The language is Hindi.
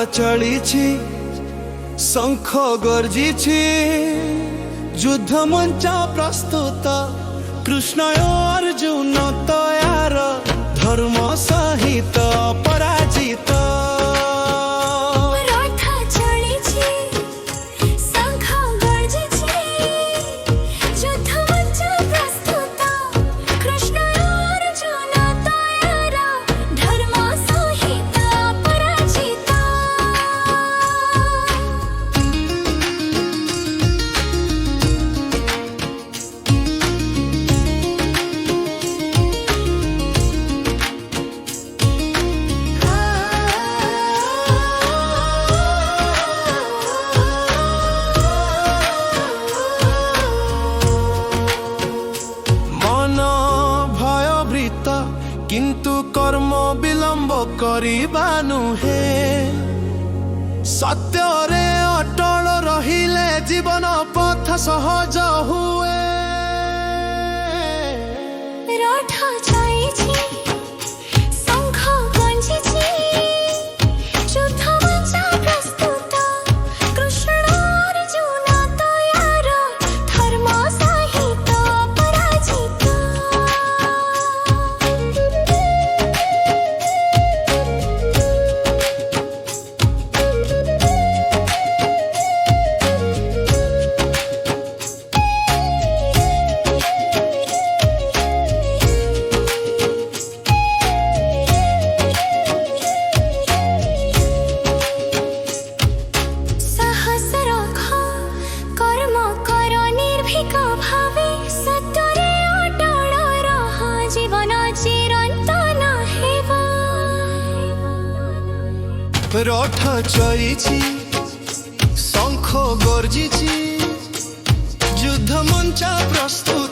चलिछि शंख गर्जिछि युद्ध मंच प्रस्तुत कृष्ण अर्जुन तयार धर्म सहित पराजित रथ चलिछि शंख गर्जिछि युद्ध मंच प्रस्तुत कृष्ण अर्जुन तयार धर्म सहित पराजित किंतु कर्म विलंब करिबा नुहे सत्य रे अटल रहिले जीवन पथ सहज हुए रथ चलिछि शंख गर्जिछि युद्ध मंच प्रस्तुत कृष्ण अर्जुन तयार धर्म सहित पराजित रथ चलिछि शंख गर्जिछि युद्ध मंच प्रस्तुत